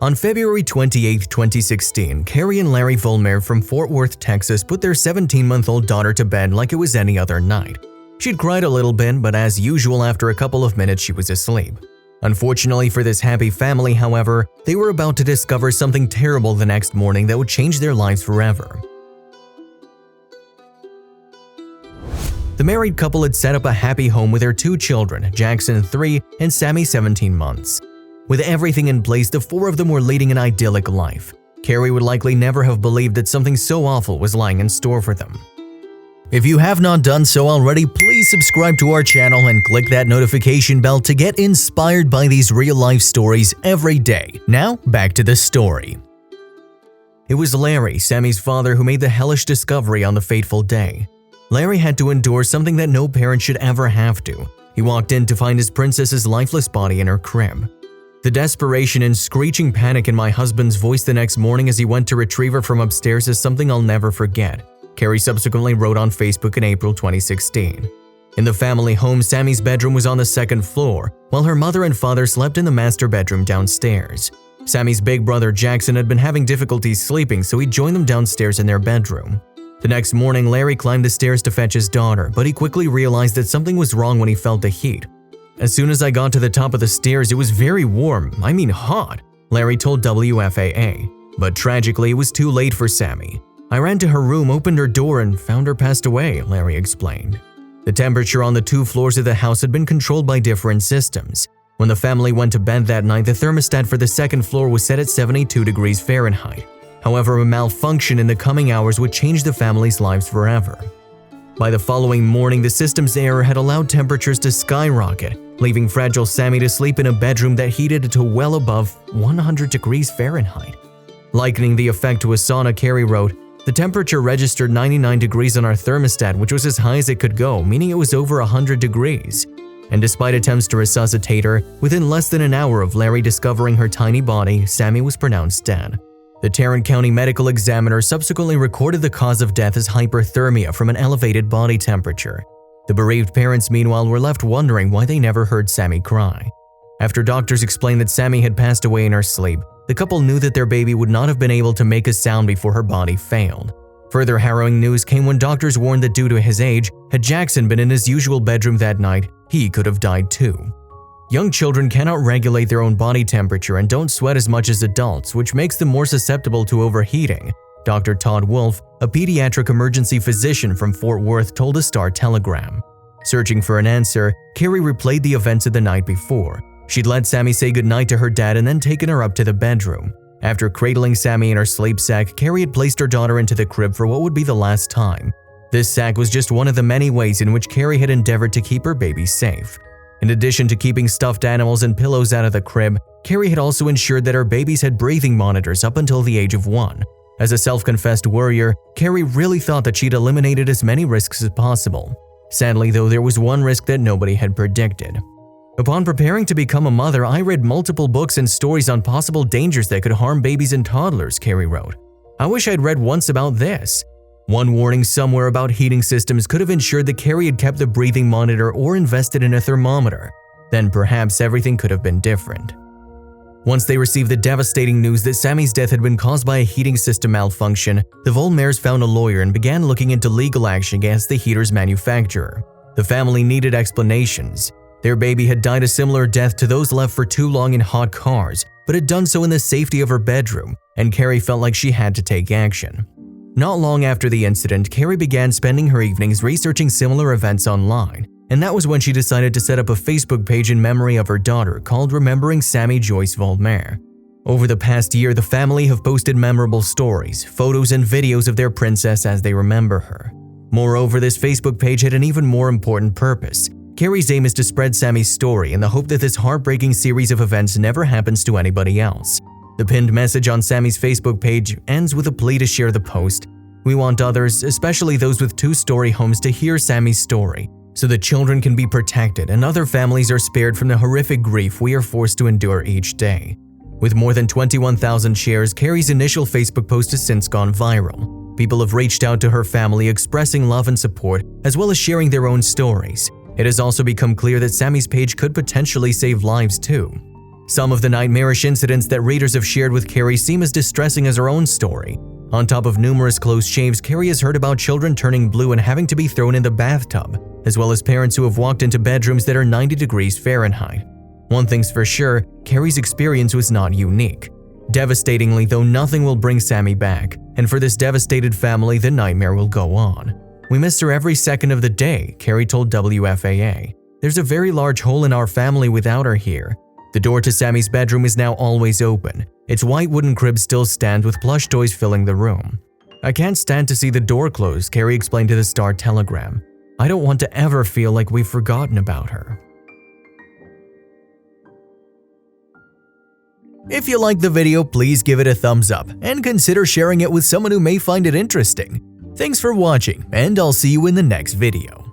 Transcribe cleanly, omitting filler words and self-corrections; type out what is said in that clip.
On February 28, 2016, Keri and Larry Volmert from Fort Worth, Texas put their 17-month-old daughter to bed like it was any other night. She'd cried a little bit, but as usual, after a couple of minutes she was asleep. Unfortunately for this happy family, however, they were about to discover something terrible the next morning that would change their lives forever. The married couple had set up a happy home with their two children, Jackson 3 and Sammie 17 months. With everything in place, the four of them were leading an idyllic life. Keri would likely never have believed that something so awful was lying in store for them. If you have not done so already, please subscribe to our channel and click that notification bell to get inspired by these real-life stories every day. Now, back to the story. It was Larry, Sammie's father, who made the hellish discovery on the fateful day. Larry had to endure something that no parent should ever have to. He walked in to find his princess's lifeless body in her crib. The desperation and screeching panic in my husband's voice the next morning as he went to retrieve her from upstairs is something I'll never forget, Keri subsequently wrote on Facebook in April 2016. In the family home, Sammie's bedroom was on the second floor, while her mother and father slept in the master bedroom downstairs. Sammie's big brother Jackson had been having difficulties sleeping, so he joined them downstairs in their bedroom. The next morning, Larry climbed the stairs to fetch his daughter, but he quickly realized that something was wrong when he felt the heat. "As soon as I got to the top of the stairs, it was very warm, I mean hot," Larry told WFAA. But tragically, it was too late for Sammie. "I ran to her room, opened her door, and found her passed away," Larry explained. The temperature on the two floors of the house had been controlled by different systems. When the family went to bed that night, the thermostat for the second floor was set at 72 degrees Fahrenheit. However, a malfunction in the coming hours would change the family's lives forever. By the following morning, the system's error had allowed temperatures to skyrocket, leaving fragile Sammie to sleep in a bedroom that heated to well above 100 degrees Fahrenheit. Likening the effect to a sauna, Keri wrote, "The temperature registered 99 degrees on our thermostat, which was as high as it could go, meaning it was over 100 degrees. And despite attempts to resuscitate her, within less than an hour of Larry discovering her tiny body, Sammie was pronounced dead." The Tarrant County Medical Examiner subsequently recorded the cause of death as hyperthermia from an elevated body temperature. The bereaved parents, meanwhile, were left wondering why they never heard Sammie cry. After doctors explained that Sammie had passed away in her sleep, the couple knew that their baby would not have been able to make a sound before her body failed. Further harrowing news came when doctors warned that due to his age, had Jackson been in his usual bedroom that night, he could have died too. Young children cannot regulate their own body temperature and don't sweat as much as adults, which makes them more susceptible to overheating, Dr. Todd Wolf, a pediatric emergency physician from Fort Worth, told the Star-Telegram. Searching for an answer, Keri replayed the events of the night before. She'd let Sammie say goodnight to her dad and then taken her up to the bedroom. After cradling Sammie in her sleep sack, Keri had placed her daughter into the crib for what would be the last time. This sack was just one of the many ways in which Keri had endeavored to keep her baby safe. In addition to keeping stuffed animals and pillows out of the crib, Keri had also ensured that her babies had breathing monitors up until the age of 1. As a self-confessed worrier, Keri really thought that she'd eliminated as many risks as possible. Sadly, though, there was one risk that nobody had predicted. "Upon preparing to become a mother, I read multiple books and stories on possible dangers that could harm babies and toddlers," Keri wrote. "I wish I'd read once about this." One warning somewhere about heating systems could have ensured that Keri had kept the breathing monitor or invested in a thermometer. Then perhaps everything could have been different. Once they received the devastating news that Sammie's death had been caused by a heating system malfunction, the Volmerts found a lawyer and began looking into legal action against the heater's manufacturer. The family needed explanations. Their baby had died a similar death to those left for too long in hot cars, but had done so in the safety of her bedroom, and Keri felt like she had to take action. Not long after the incident, Keri began spending her evenings researching similar events online, and that was when she decided to set up a Facebook page in memory of her daughter called Remembering Sammie Joyce Volmert. Over the past year, the family have posted memorable stories, photos, and videos of their princess as they remember her. Moreover, this Facebook page had an even more important purpose. Keri's aim is to spread Sammie's story in the hope that this heartbreaking series of events never happens to anybody else. The pinned message on Sammie's Facebook page ends with a plea to share the post. "We want others, especially those with two-story homes, to hear Sammie's story, so that children can be protected and other families are spared from the horrific grief we are forced to endure each day." With more than 21,000 shares, Keri's initial Facebook post has since gone viral. People have reached out to her family expressing love and support, as well as sharing their own stories. It has also become clear that Sammie's page could potentially save lives too. Some of the nightmarish incidents that readers have shared with Keri seem as distressing as her own story. On top of numerous close shaves, Keri has heard about children turning blue and having to be thrown in the bathtub, as well as parents who have walked into bedrooms that are 90 degrees Fahrenheit. One thing's for sure, Keri's experience was not unique. Devastatingly, though, nothing will bring Sammie back, and for this devastated family, the nightmare will go on. "We missed her every second of the day," Keri told WFAA. "There's a very large hole in our family without her here. The door to Sammie's bedroom is now always open. Its white wooden crib still stands with plush toys filling the room. I can't stand to see the door close," Keri explained to the Star-Telegram. "I don't want to ever feel like we've forgotten about her." If you liked the video, please give it a thumbs up and consider sharing it with someone who may find it interesting. Thanks for watching, and I'll see you in the next video.